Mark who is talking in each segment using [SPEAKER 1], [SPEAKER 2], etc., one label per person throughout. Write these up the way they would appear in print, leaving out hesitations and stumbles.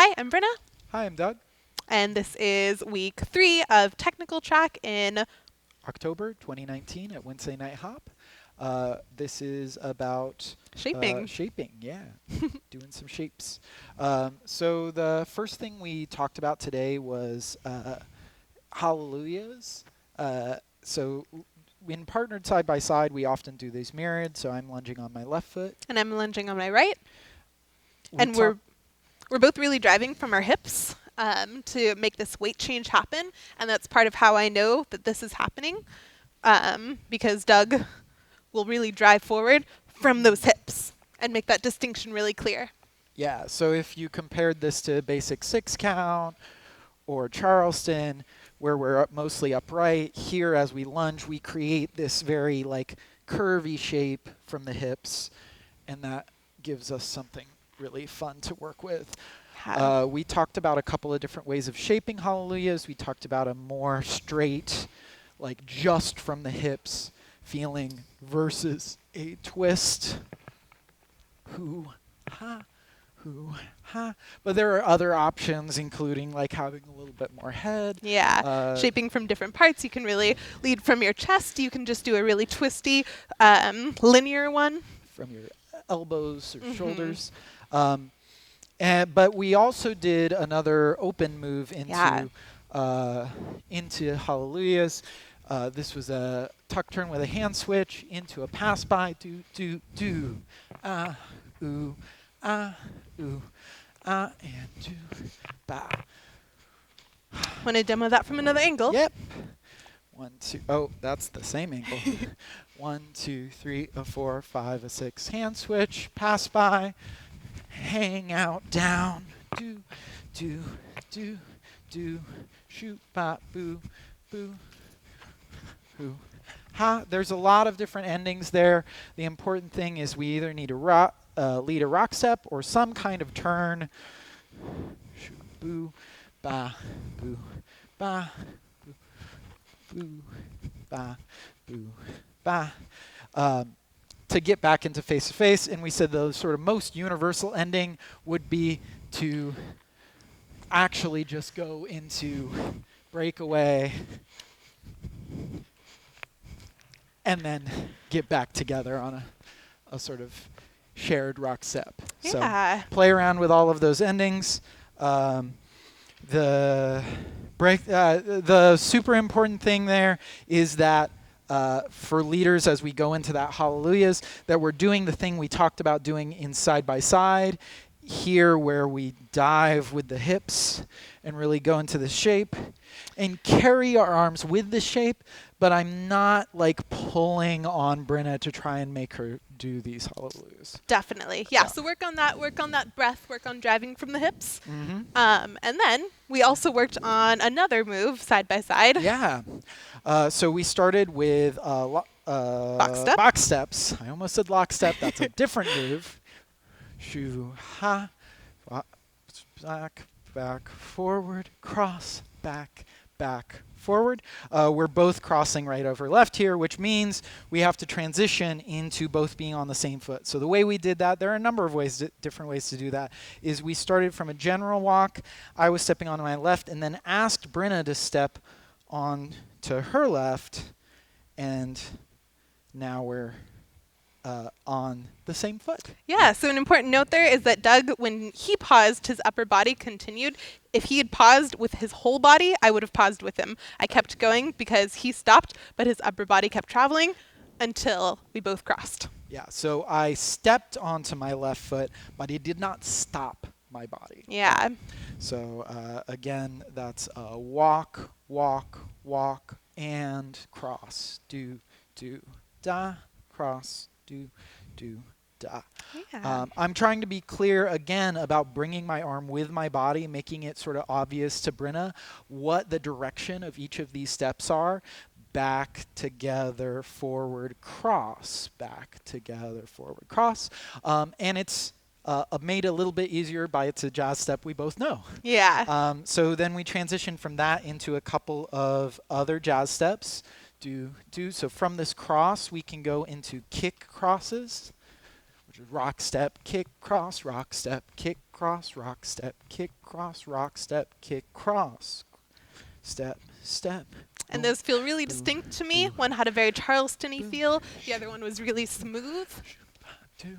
[SPEAKER 1] Hi, I'm Brynna,
[SPEAKER 2] Hi, I'm Doug.
[SPEAKER 1] and this is week 3 of technical track in
[SPEAKER 2] October 2019 at Wednesday Night Hop. This is about
[SPEAKER 1] shaping.
[SPEAKER 2] shaping, yeah, doing some shapes. So the first thing we talked about today was hallelujahs. When partnered side by side, we often do these mirrored, so I'm lunging on my left foot.
[SPEAKER 1] And I'm lunging on my right.
[SPEAKER 2] We
[SPEAKER 1] And we're both really driving from our hips to make this weight change happen. And that's part of how I know that this is happening, because Doug will really drive forward from those hips and make that distinction really clear.
[SPEAKER 2] Yeah, so if you compared this to basic 6 count or Charleston, where we're mostly upright, here as we lunge, we create this very curvy shape from the hips, and that gives us something really fun to work with. We talked about a couple of different ways of shaping hallelujahs. We talked about a more straight, just from the hips feeling versus a twist. Hoo, ha. But there are other options, including having a little bit more head.
[SPEAKER 1] Yeah, shaping from different parts. You can really lead from your chest. You can just do a really twisty, linear one.
[SPEAKER 2] From your elbows or shoulders. But we also did another open move into hallelujahs. This was a tuck turn with a hand switch into a pass by. Do, do, do. Ooh. Ooh, and do, ba.
[SPEAKER 1] Want to demo that from another angle?
[SPEAKER 2] Yep. 1, 2. Oh, that's the same angle. 1, 2, 3, 4, 5, 6. Hand switch, pass by, hang out, down. Do, do, do, do. Shoot, ba, boo, boo, boo. Ha. There's a lot of different endings there. The important thing is we either need to lead a rock step or some kind of turn. Boo, ba, boo, ba, boo, boo, ba, boo, ba. To get back into face-to-face, and we said the sort of most universal ending would be to actually just go into breakaway and then get back together on a sort of shared rock step.
[SPEAKER 1] Yeah.
[SPEAKER 2] So play around with all of those endings. The super important thing there is that for leaders, as we go into that hallelujahs, that we're doing the thing we talked about doing in side by side here, where we dive with the hips and really go into the shape and carry our arms with the shape, but I'm not pulling on Brynna to try and make her do these hallelujahs.
[SPEAKER 1] Definitely. Yeah. So work on that breath, work on driving from the hips.
[SPEAKER 2] Mm-hmm.
[SPEAKER 1] And then we also worked on another move side by side.
[SPEAKER 2] Yeah. So we started with box steps. I almost said lockstep. That's a different move. Shoo, ha, back, forward, cross, back, forward. We're both crossing right over left here, which means we have to transition into both being on the same foot. So the way we did that, there are a number of different ways to do that, is we started from a general walk. I was stepping on my left and then asked Brynna to step on to her left, and now we're on the same foot.
[SPEAKER 1] Yeah, so an important note there is that Doug, when he paused, his upper body continued. If he had paused with his whole body, I would have paused with him. I kept going because he stopped, but his upper body kept traveling until we both crossed.
[SPEAKER 2] Yeah, so I stepped onto my left foot, but he did not stop my body.
[SPEAKER 1] Yeah.
[SPEAKER 2] So again, that's walk, walk, walk, and cross. Do, da, cross, do, da.
[SPEAKER 1] Yeah.
[SPEAKER 2] I'm trying to be clear again about bringing my arm with my body, making it sort of obvious to Brynna what the direction of each of these steps are. Back, together, forward, cross. Back, together, forward, cross. And it's made a little bit easier by it's a jazz step we both know.
[SPEAKER 1] Yeah.
[SPEAKER 2] So then we transition from that into a couple of other jazz steps. Do. So from this cross, we can go into kick crosses, which rock, step, kick, cross, rock, step, kick, cross, rock, step, kick, cross, rock, step, kick, cross, step, step.
[SPEAKER 1] And
[SPEAKER 2] Boom,
[SPEAKER 1] those feel really
[SPEAKER 2] boom,
[SPEAKER 1] distinct to me.
[SPEAKER 2] boom,
[SPEAKER 1] One had a very Charleston-y
[SPEAKER 2] boom.
[SPEAKER 1] feel. The other one was really smooth.
[SPEAKER 2] Two,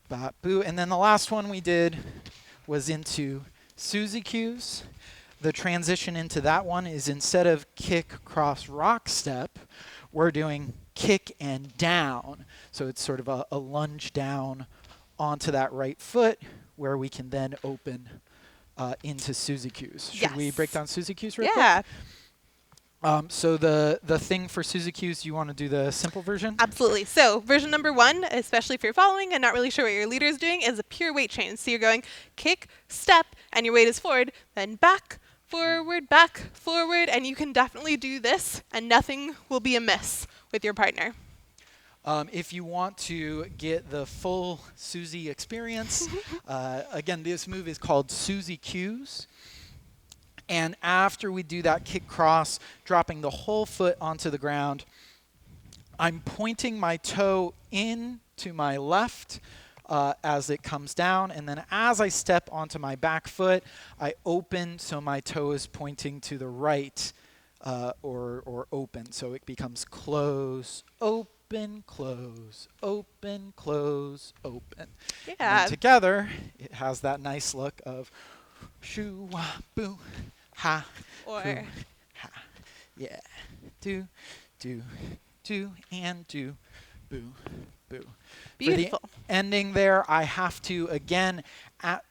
[SPEAKER 2] bop, boo. And then the last one we did was into Suzy Q's. The transition into that one is instead of kick, cross, rock, step, we're doing kick and down. So it's sort of a lunge down onto that right foot where we can then open into Suzy Q's. Should we break down Suzy Q's real quick?
[SPEAKER 1] Yeah.
[SPEAKER 2] So the thing for Suzy Q's, you want to do the simple version?
[SPEAKER 1] Absolutely. So version number 1, especially if you're following and not really sure what your leader is doing, is a pure weight change. So you're going kick, step, and your weight is forward, then back, forward, and you can definitely do this, and nothing will be amiss with your partner.
[SPEAKER 2] If you want to get the full Suzy experience, again, this move is called Suzy Q's. And after we do that kick cross, dropping the whole foot onto the ground, I'm pointing my toe in to my left as it comes down. And then as I step onto my back foot, I open so my toe is pointing to the right or open. So it becomes close, open, close, open, close, open.
[SPEAKER 1] Yeah.
[SPEAKER 2] And together, it has that nice look of shoo, wah, boo. Ha,
[SPEAKER 1] Or
[SPEAKER 2] hoo, ha. Yeah. Do, and do, boo, boo.
[SPEAKER 1] beautiful.
[SPEAKER 2] For the ending there, I have to, again,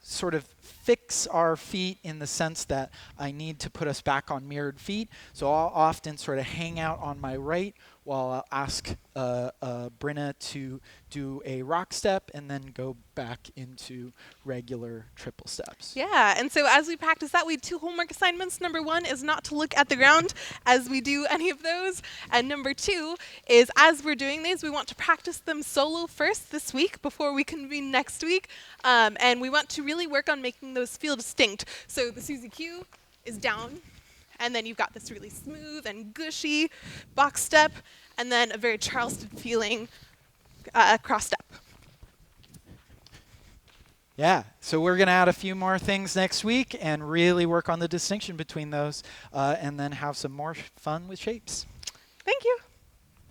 [SPEAKER 2] sort of fix our feet in the sense that I need to put us back on mirrored feet. So I'll often sort of hang out on my right while I'll ask Brynna to do a rock step and then go back into regular triple steps.
[SPEAKER 1] Yeah, and so as we practice that, we had 2 homework assignments. Number 1 is not to look at the ground as we do any of those. And number 2 is as we're doing these, we want to practice them solo first this week before we convene next week. And we want to really work on making those feel distinct. So the Suzy Q is down, and then you've got this really smooth and gushy box step, and then a very Charleston feeling cross step.
[SPEAKER 2] Yeah, so we're going to add a few more things next week and really work on the distinction between those and then have some more fun with shapes.
[SPEAKER 1] Thank you.